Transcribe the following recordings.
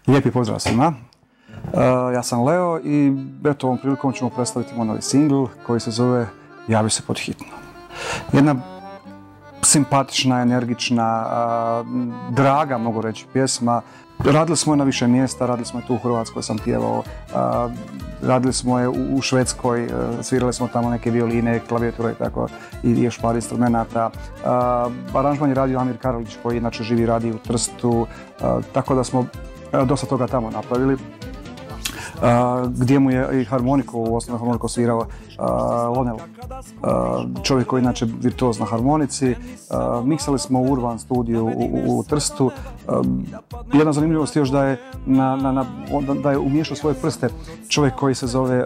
Lijepi pozdrav svima. Ja sam Leo i eto ovom prilikom ćemo predstaviti moj novi singl koji se zove Javi se pod hitno. Jedna simpatična, energična, draga, mogu reći, pjesma. Radili smo je na više mjesta, radili smo je tu u Hrvatskoj, sam pjevao, radili smo je u Švedskoj, svirali smo tamo neke violine, klavijature i tako, i još par instrumenata. Aranžman je radio Amir Karalić koji inače živi i radi u Trstu, tako da smo dosta toga tamo napravili. Gdje mu je i harmoniku, u osnovnom harmoniku svirao Lonel, čovjek koji je inače virtuoz na harmonici. Miksali smo u Urban studiju u Trstu. Jedna zanimljivost je još da je umiješao svoje prste čovjek koji se zove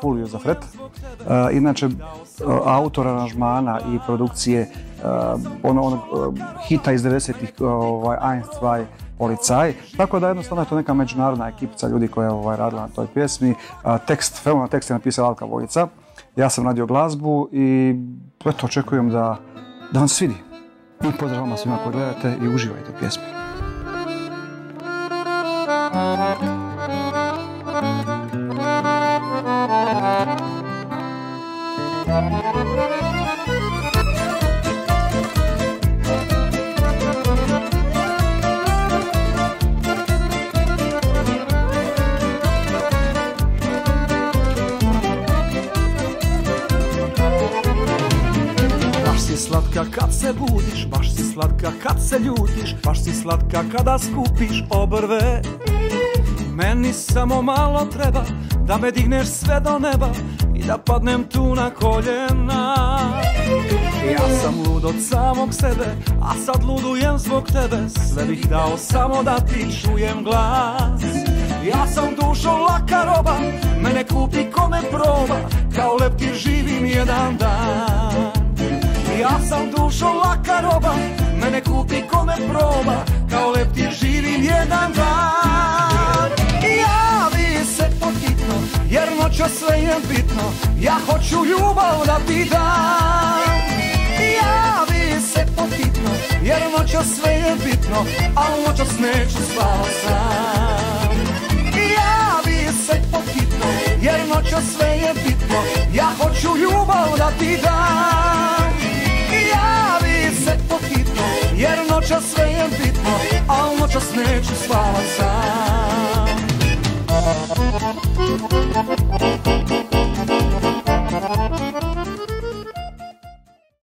Fulvio Zafret. Inače, autor aranžmana i produkcije onog hita iz 90-ih, Eins, zwei, Policaj, tako da jednostavno je to neka međunarodna ekipica ljudi koja je radila na toj pjesmi. Film tekst je napisala Alka Vojica, ja sam radio glazbu i eto, očekujem da vam se svidi. I pozdrav vama svima koji gledate i uživajte u pjesmi. Slatka kad se budiš, baš si slatka kad se ljutiš, baš si slatka kada skupiš obrve. Meni samo malo treba da me digneš sve do neba i da padnem tu na koljena. Ja sam lud od samog sebe, a sad ludujem zbog tebe. Sve bih dao samo da ti čujem glas. Ja sam dušo laka roba, mene kupi ko me proba, kao leptir živim jedan dan. Ja sam dušo laka roba, mene kupi ko me proba, kao leptir živim jedan dan. Javi se pod hitno, jer noćas sve je bitno, ja hoću ljubav da ti dam. Javi se pod hitno, jer noćas sve je bitno, a noćas neću spavat sam. Javi se pod hitno, jer noćas sve je bitno, ja hoću ljubav da ti dam. Javi se pod hitno, jer noćas sve je bitno, a noćas neću spavat sam.